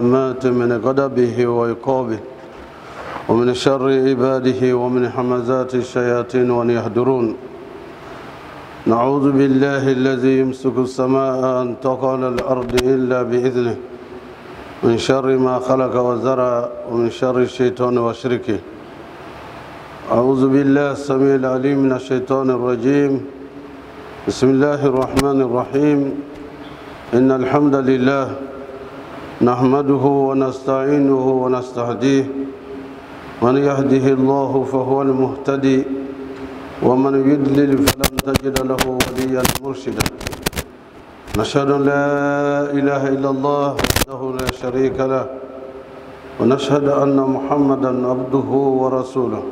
التامات من غضبه وعقابه ومن شر عباده ومن همزات الشياطين وأن يحضرون. نعوذ بالله الذي يمسك السماء أن تقع على الأرض إلا بإذنه من شر ما خلق وزرع ومن شر الشيطان وشركه. أعوذ بالله السميع العليم من الشيطان الرجيم. بسم الله الرحمن الرحيم. إن الحمد لله نحمده ونستعينه ونستهديه من يهده الله فهو المهتدي ومن يضلل فلن تجد له وليا مرشدا. نشهد أن لا إله إلا الله وحده لا شريك له ونشهد أن محمدا عبده ورسوله.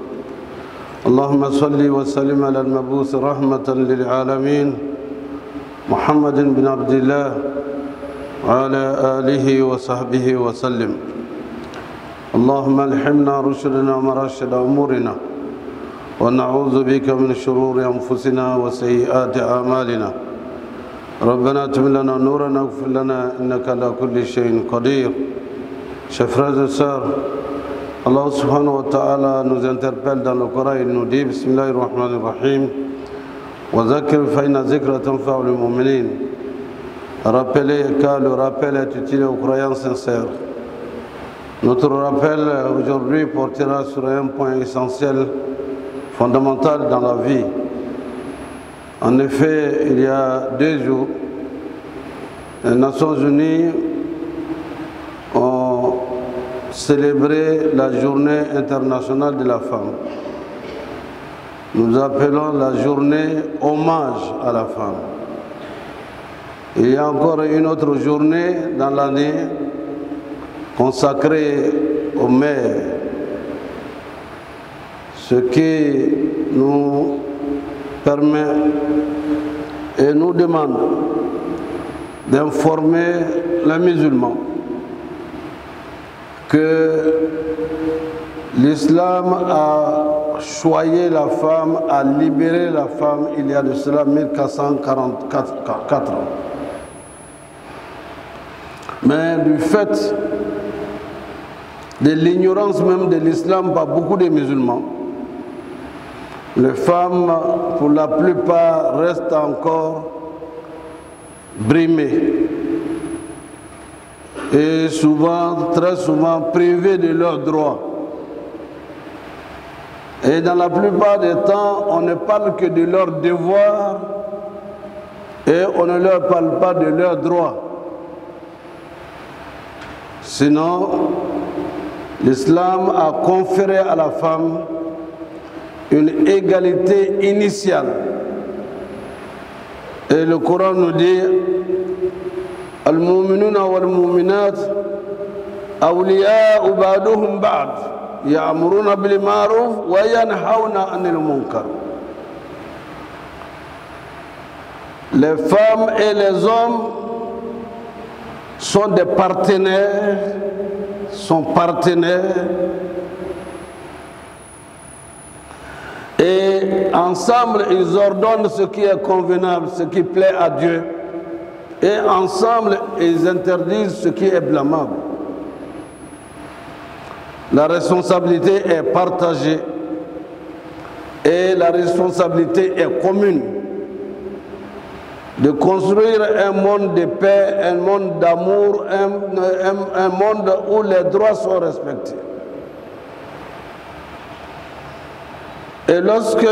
اللهم صل وسلم على المبعوث رحمة للعالمين محمد بن عبد الله وعلى آله وصحبه وسلم. اللهم الحمنا رشدنا ومرشد أمورنا ونعوذ بك من شرور أنفسنا وسيئات أعمالنا. ربنا اتم لنا نورنا واغفر لنا إنك على كل شيء قدير. Chers frères et sœurs, Allah subhanahu wa ta'ala nous interpelle dans le Coran, il nous dit Bismillahir Rahmanir Rahim wa zakir fa inna zikra tanfa'ul mu'minin. Rappelez, car le rappel est utile aux croyants sincères. Notre rappel aujourd'hui portera sur un point essentiel, fondamental dans la vie. En effet, il y a 2 jours, les Nations Unies ont célébré la journée internationale de la femme. Nous appelons la journée hommage à la femme. Il y a encore une autre journée dans l'année consacrée aux mères, ce qui nous permet et nous demande d'informer les musulmans que l'islam a choyé la femme, a libéré la femme il y a de cela 1444 ans. Mais du fait de l'ignorance même de l'islam par beaucoup de musulmans, les femmes, pour la plupart, restent encore brimées et souvent, très souvent, privées de leurs droits. Et dans la plupart des temps, on ne parle que de leurs devoirs et on ne leur parle pas de leurs droits. Sinon, l'islam a conféré à la femme une égalité initiale. Et le Coran nous dit Al-Mu'minuna wal-Mu'minat awliya'u ba'duhum ba'd ya'muruna bil ma'ruf wa yanhauna 'anil munkar. Les femmes et les hommes sont des partenaires, et ensemble ils ordonnent ce qui est convenable, ce qui plaît à Dieu, et ensemble ils interdisent ce qui est blâmable. La responsabilité est partagée et la responsabilité est commune de construire un monde de paix, un monde d'amour, un monde où les droits sont respectés. Et lorsque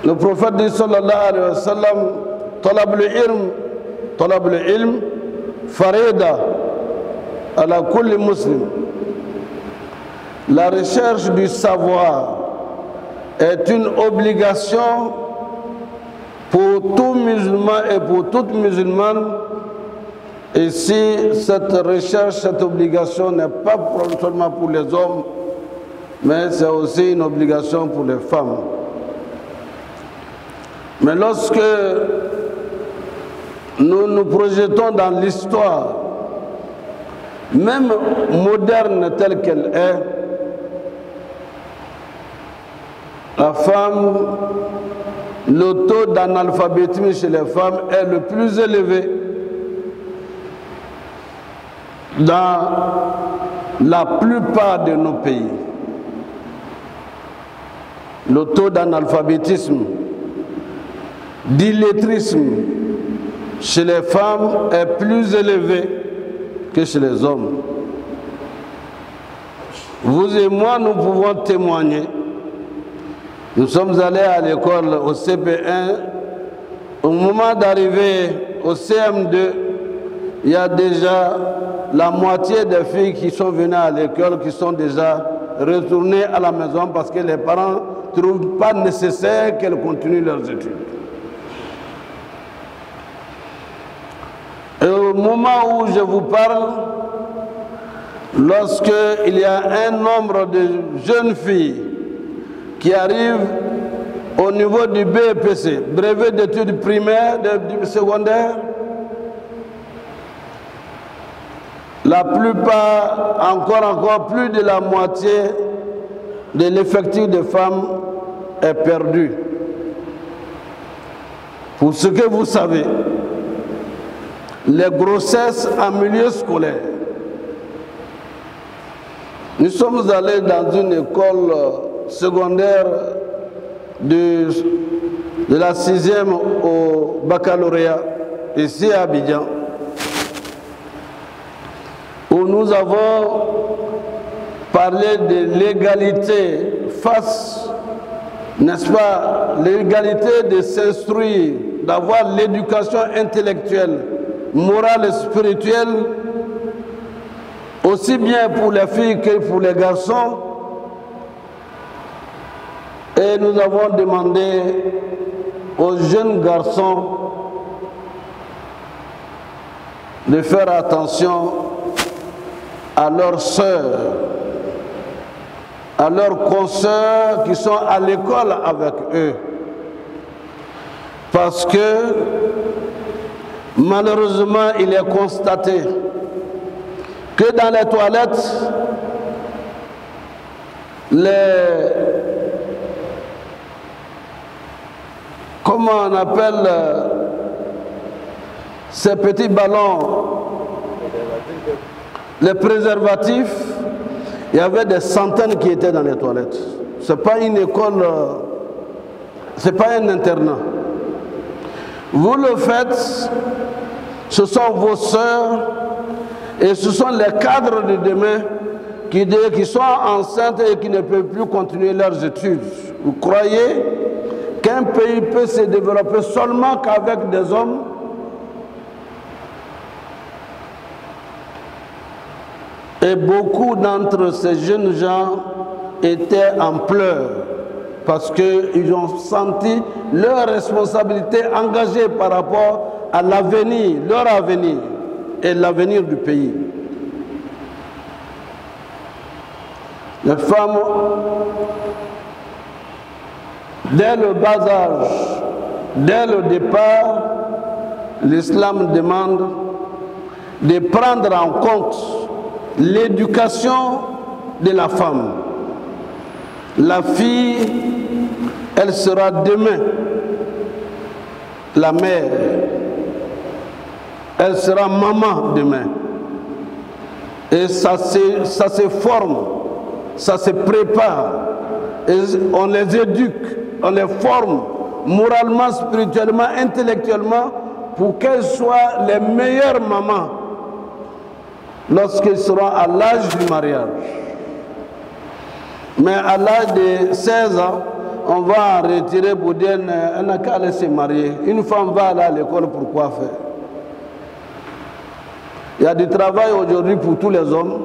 le prophète dit sallallahu alayhi wa sallam talab al-ilm farida ala kulli muslim, la recherche du savoir est une obligation pour tout musulman et pour toute musulmane. Et si cette recherche, cette obligation n'est pas seulement pour les hommes, mais c'est aussi une obligation pour les femmes. Mais lorsque nous nous projetons dans l'histoire, même moderne telle qu'elle est, la femme, le taux d'analphabétisme chez les femmes est le plus élevé. dans la plupart de nos pays, le taux d'analphabétisme, d'illettrisme chez les femmes est plus élevé que chez les hommes. Vous et moi, nous pouvons témoigner. Nous sommes allés à l'école au CP1. Au moment d'arriver au CM2, il y a déjà la moitié des filles qui sont venues à l'école qui sont déjà retournées à la maison parce que les parents ne trouvent pas nécessaire qu'elles continuent leurs études. Et au moment où je vous parle, lorsqu'il y a un nombre de jeunes filles qui arrivent au niveau du BEPC, brevet d'études primaires, du secondaire, la plupart, encore plus de la moitié de l'effectif de femmes est perdu. Pour ce que vous savez, les grossesses en milieu scolaire. Nous sommes allés dans une école secondaire de la 6e au baccalauréat, ici à Abidjan, où nous avons parlé de l'égalité face, n'est-ce pas, l'égalité de s'instruire, d'avoir l'éducation intellectuelle, morale et spirituelle, aussi bien pour les filles que pour les garçons. Et nous avons demandé aux jeunes garçons de faire attention à leurs sœurs, à leurs consoeurs qui sont à l'école avec eux. Parce que malheureusement, il est constaté que dans les toilettes, comment on appelle ces petits ballons, les préservatifs, il y avait des centaines qui étaient dans les toilettes. Ce n'est pas une école, ce n'est pas un internat. Vous le faites, ce sont vos sœurs et ce sont les cadres de demain qui sont enceintes et qui ne peuvent plus continuer leurs études. Vous croyez qu'un pays peut se développer seulement qu'avec des hommes? Et beaucoup d'entre ces jeunes gens étaient en pleurs parce qu'ils ont senti leur responsabilité engagée par rapport à l'avenir, leur avenir et l'avenir du pays. Les femmes, dès le bas âge, dès le départ, l'islam demande de prendre en compte l'éducation de la femme. La fille, elle sera demain la mère. Elle sera maman demain. Et ça se forme, ça se prépare. Et on les éduque, on les forme moralement, spirituellement, intellectuellement pour qu'elles soient les meilleures mamans lorsqu'ils seront à l'âge du mariage. Mais à l'âge de 16 ans, on va en retirer pour dire on n'a qu'à aller se marier. Une femme va aller à l'école pour quoi faire? Il y a du travail aujourd'hui pour tous les hommes.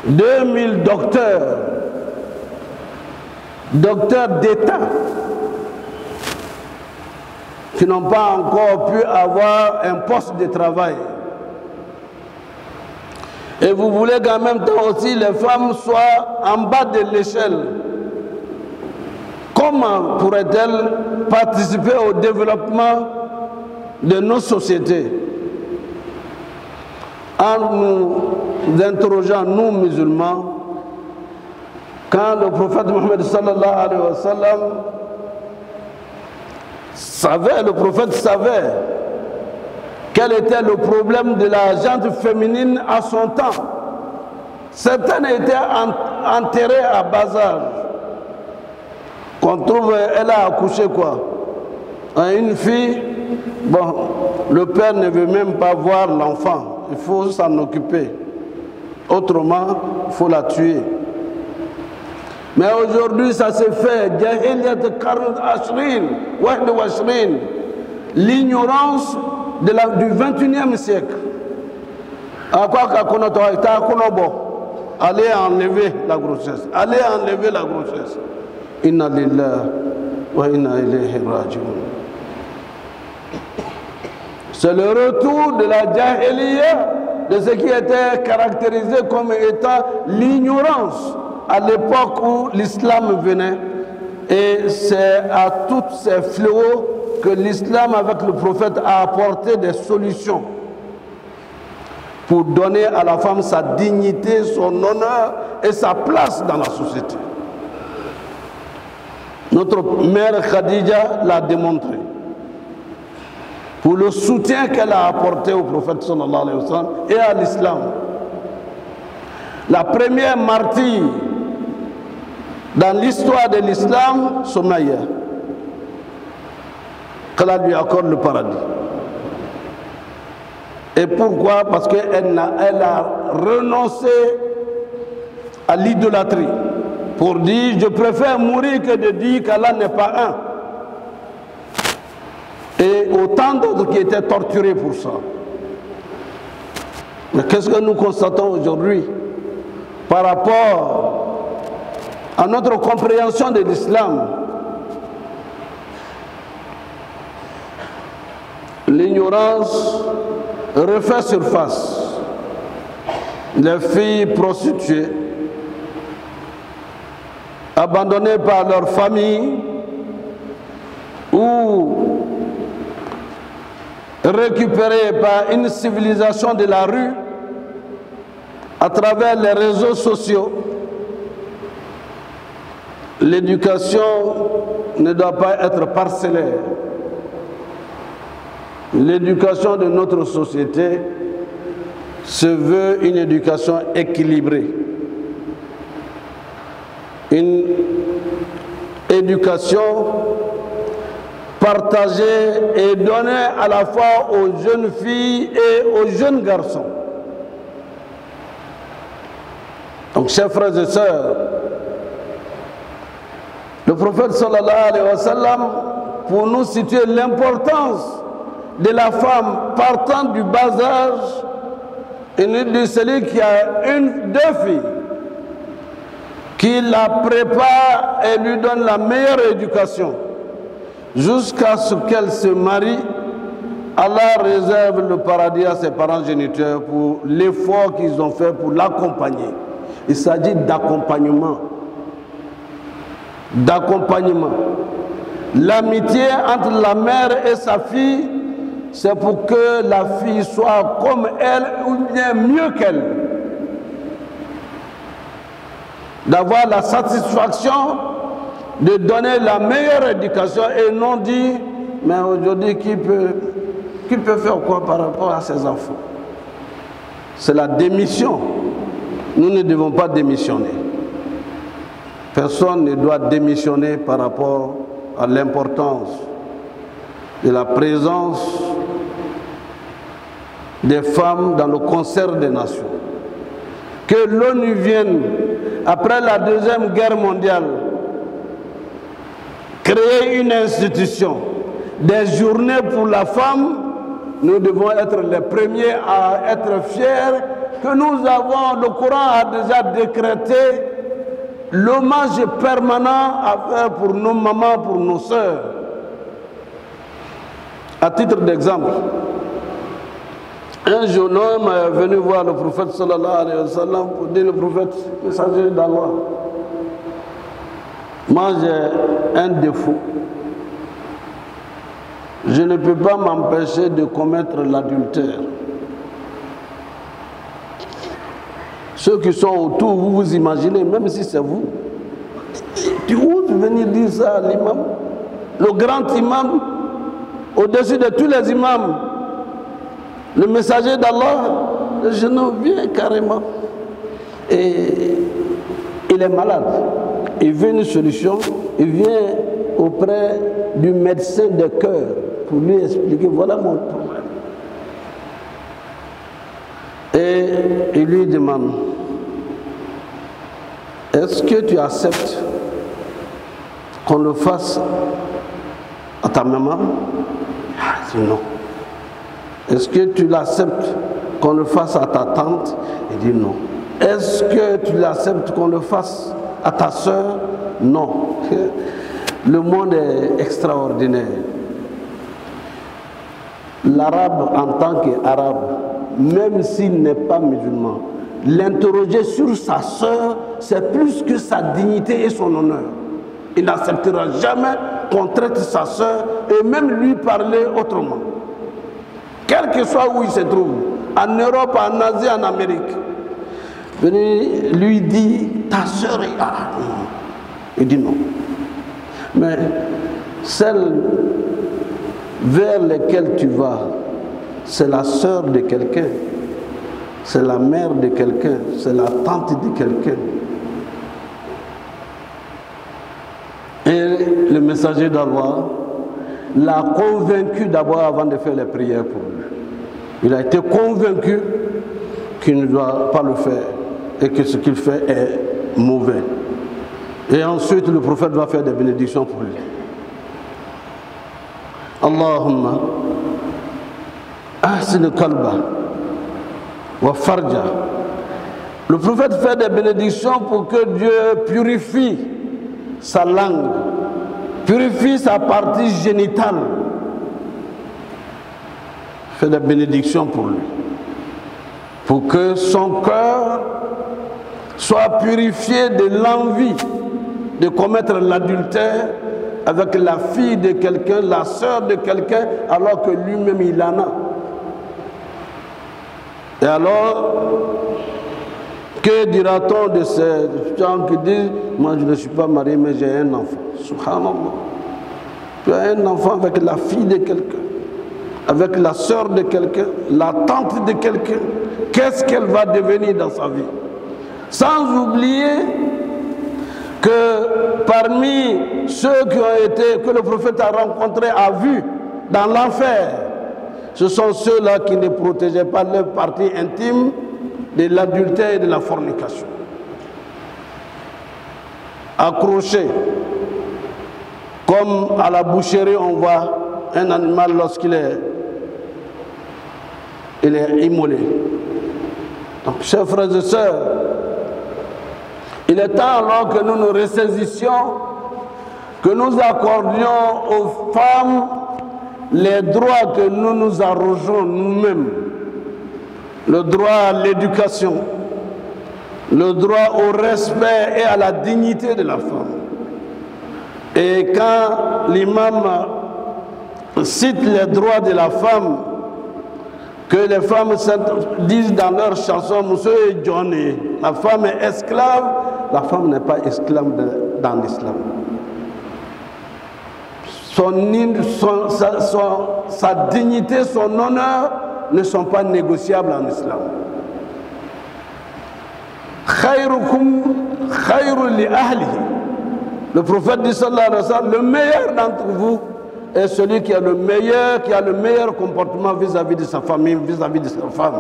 2000 docteurs d'État qui n'ont pas encore pu avoir un poste de travail. Et vous voulez qu'en même temps aussi les femmes soient en bas de l'échelle. Comment pourraient-elles participer au développement de nos sociétés? En nous interrogeant, nous musulmans, quand le prophète Mohammed sallallahu alayhi wa sallam savait quel était le problème de la gente féminine à son temps. Certaines étaient enterrées à bas âge. Qu'on trouve, elle a accouché quoi? Une fille, bon, le père ne veut même pas voir l'enfant. Il faut s'en occuper. Autrement, il faut la tuer. Mais aujourd'hui, ça se fait. L'ignorance du 21e siècle. Allez enlever la grossesse. Allez enlever la grossesse. Inna lillahi wa inna ilayhi raji'un. C'est le retour de la jahiliya, de ce qui était caractérisé comme étant l'ignorance à l'époque où l'islam venait. Et c'est à tous ces fléaux que l'islam avec le prophète a apporté des solutions pour donner à la femme sa dignité, son honneur et sa place dans la société. Notre mère Khadija l'a démontré. Pour le soutien qu'elle a apporté au prophète sallallahu alayhi wa sallam et à l'islam. La première martyre dans l'histoire de l'islam, Soumaïa, qu'Allah lui accorde le paradis. Et pourquoi? Parce qu'elle a renoncé à l'idolâtrie. Pour dire, je préfère mourir que de dire qu'Allah n'est pas un. Et autant d'autres qui étaient torturés pour ça. Mais qu'est-ce que nous constatons aujourd'hui par rapport à notre compréhension de l'islam? L'ignorance refait surface. Les filles prostituées, abandonnées par leur famille ou récupérées par une civilisation de la rue à travers les réseaux sociaux. L'éducation ne doit pas être parcellaire. L'éducation de notre société se veut une éducation équilibrée. Une éducation partagée et donnée à la fois aux jeunes filles et aux jeunes garçons. Donc, chers frères et sœurs, le prophète sallallahu alayhi wa sallam, pour nous situer l'importance de la femme partant du bas âge, il nous dit celui qui a deux filles, qui la prépare et lui donne la meilleure éducation, jusqu'à ce qu'elle se marie, Allah réserve le paradis à ses parents géniteurs pour l'effort qu'ils ont fait pour l'accompagner. Il s'agit d'accompagnement. D'accompagnement. L'amitié entre la mère et sa fille, c'est pour que la fille soit comme elle ou bien mieux qu'elle. D'avoir la satisfaction de donner la meilleure éducation et non dire, mais aujourd'hui qui peut faire quoi par rapport à ses enfants? C'est la démission. Nous ne devons pas démissionner. Personne ne doit démissionner par rapport à l'importance de la présence des femmes dans le concert des nations. Que l'ONU vienne, après la Deuxième Guerre mondiale, créer une institution, des journées pour la femme, nous devons être les premiers à être fiers que nous avons, le Coran a déjà décrété l'hommage permanent à faire pour nos mamans, pour nos sœurs. À titre d'exemple, un jeune homme est venu voir le prophète sallallahu alayhi wa sallam pour dire: le prophète, messager d'Allah, moi j'ai un défaut. Je ne peux pas m'empêcher de commettre l'adultère. Ceux qui sont autour, vous vous imaginez, même si c'est vous, tu oses venir dire ça à l'imam, le grand imam, au-dessus de tous les imams. Le messager d'Allah, le genou vient carrément. Et il est malade. Il veut une solution. Il vient auprès du médecin de cœur pour lui expliquer, voilà mon problème. Et il lui demande, est-ce que tu acceptes qu'on le fasse à ta maman? Il dit non. Est-ce que tu l'acceptes qu'on le fasse à ta tante? Il dit non. Est-ce que tu l'acceptes qu'on le fasse à ta soeur? Non. Le monde est extraordinaire. L'arabe en tant qu'arabe, même s'il n'est pas musulman, l'interroger sur sa soeur, c'est plus que sa dignité et son honneur. Il n'acceptera jamais qu'on traite sa soeur et même lui parler autrement. Quel que soit où il se trouve, en Europe, en Asie, en Amérique. Venez lui dit, ta soeur est arabe. Il dit non. Mais celle vers laquelle tu vas, c'est la sœur de quelqu'un, c'est la mère de quelqu'un, c'est la tante de quelqu'un. Et le messager d'Allah l'a convaincu d'abord avant de faire les prières pour lui. Il a été convaincu qu'il ne doit pas le faire et que ce qu'il fait est mauvais. Et ensuite, le prophète va faire des bénédictions pour lui. Allahumma ahsin qalba wa farja. Le prophète fait des bénédictions pour que Dieu purifie sa langue, purifie sa partie génitale. Fait des bénédictions pour lui, pour que son cœur soit purifié de l'envie de commettre l'adultère avec la fille de quelqu'un, la sœur de quelqu'un, alors que lui-même il en a. Et alors, que dira-t-on de ces gens qui disent, moi je ne suis pas marié mais j'ai un enfant. Subhanallah. Tu as un enfant avec la fille de quelqu'un, avec la sœur de quelqu'un, la tante de quelqu'un. Qu'est-ce qu'elle va devenir dans sa vie? Sans oublier que parmi ceux qui ont été, que le prophète a rencontrés, a vu dans l'enfer, ce sont ceux-là qui ne protégeaient pas leur partie intime de l'adultère et de la fornication. Accrochés, comme à la boucherie on voit un animal lorsqu'il est immolé. Donc, chers frères et sœurs, il est temps alors que nous nous ressaisissions, que nous accordions aux femmes les droits que nous nous arrogeons nous-mêmes. Le droit à l'éducation, le droit au respect et à la dignité de la femme. Et quand l'imam cite les droits de la femme, que les femmes disent dans leur chanson, Monsieur Johnny, la femme est esclave, la femme n'est pas esclave dans l'islam. Sa dignité, son honneur ne sont pas négociables en islam. Khayrukum khayru li ahlihi. Le prophète dit sallallahu alayhi wa sallam, le meilleur d'entre vous est celui qui a le meilleur comportement vis-à-vis de sa famille, vis-à-vis de sa femme.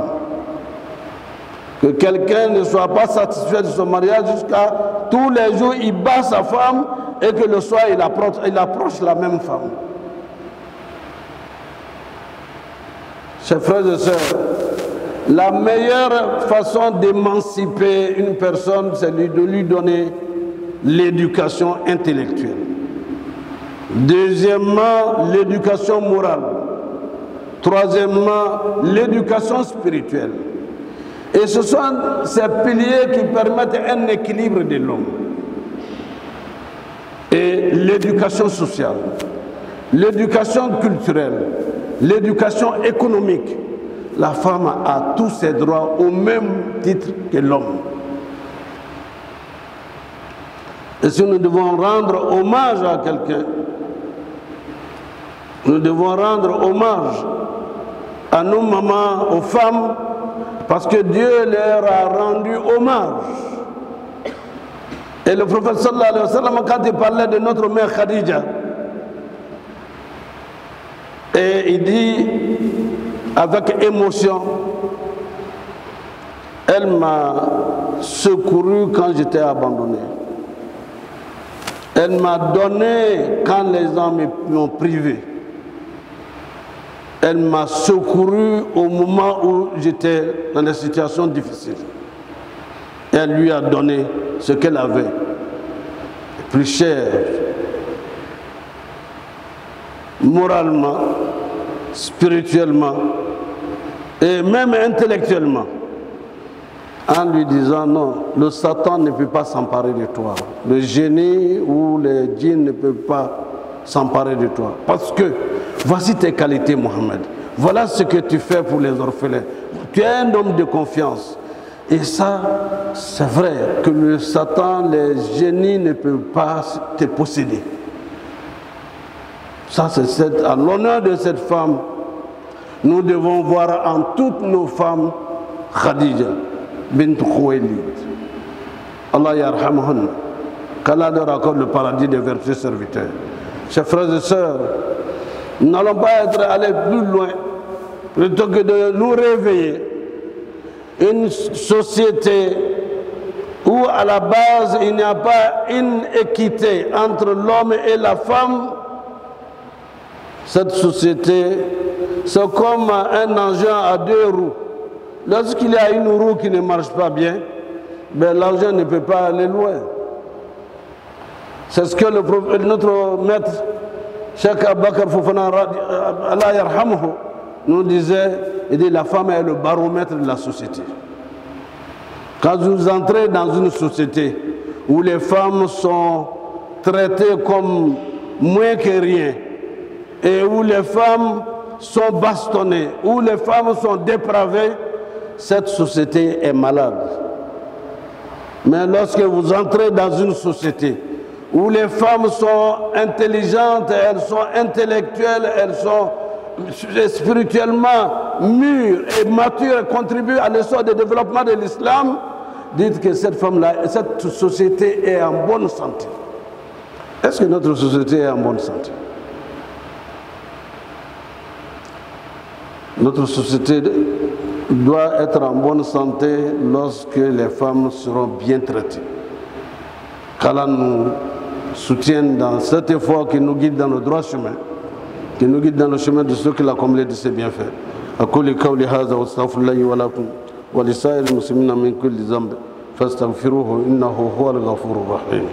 Que quelqu'un ne soit pas satisfait de son mariage jusqu'à tous les jours, il bat sa femme et que le soir il approche la même femme. Chers frères et sœurs, la meilleure façon d'émanciper une personne, c'est de lui donner l'éducation intellectuelle. Deuxièmement, l'éducation morale. Troisièmement, l'éducation spirituelle. Et ce sont ces piliers qui permettent un équilibre de l'homme. Et l'éducation sociale, l'éducation culturelle, l'éducation économique. La femme a tous ses droits au même titre que l'homme. Et si nous devons rendre hommage à quelqu'un, nous devons rendre hommage à nos mamans, aux femmes, parce que Dieu leur a rendu hommage. Et le prophète sallallahu alayhi wa sallam, quand il parlait de notre mère Khadija, et il dit avec émotion, elle m'a secouru quand j'étais abandonné. Elle m'a donné quand les gens m'ont privé. Elle m'a secouru au moment où j'étais dans des situations difficiles. Elle lui a donné ce qu'elle avait, le plus cher, moralement, spirituellement et même intellectuellement, en lui disant non, le Satan ne peut pas s'emparer de toi, le génie ou les djinns ne peuvent pas s'emparer de toi, parce que voici tes qualités, Mohammed, voilà ce que tu fais pour les orphelins, tu es un homme de confiance. Et ça, c'est vrai que le Satan, les génies ne peuvent pas te posséder. Ça, c'est à l'honneur de cette femme, nous devons voir en toutes nos femmes Khadija bint Khuwaylid. Allah yarhamhun, qu'Allah leur accorde le paradis des vertus serviteurs. Chers frères et sœurs, nous n'allons pas être allés plus loin, plutôt que de nous réveiller. Une société où à la base il n'y a pas une équité entre l'homme et la femme, cette société c'est comme un engin à deux roues. Lorsqu'il y a une roue qui ne marche pas bien, ben l'engin ne peut pas aller loin. C'est ce que notre maître Cheikh Abakar Fofana Allah yarhamhu nous disait, il dit la femme est le baromètre de la société. Quand vous entrez dans une société où les femmes sont traitées comme moins que rien, et où les femmes sont bastonnées, où les femmes sont dépravées, cette société est malade. Mais lorsque vous entrez dans une société où les femmes sont intelligentes, elles sont intellectuelles, elles sont spirituellement mûres et matures, et contribuent à l'essor du développement de l'islam, dites que cette femme-là, cette société est en bonne santé. Est-ce que notre société est en bonne santé? Notre société doit être en bonne santé lorsque les femmes seront bien traitées. Qu'Allah nous soutienne dans cet effort qui nous guide dans le droit chemin, qui nous guide dans le chemin de ceux qui l'ont comblé de ses bienfaits. أقول قولي هذا واستغفر الله ولكم ولسائر المسلمين من كل ذنب فاستغفروه إنه هو الغفور الرحيم.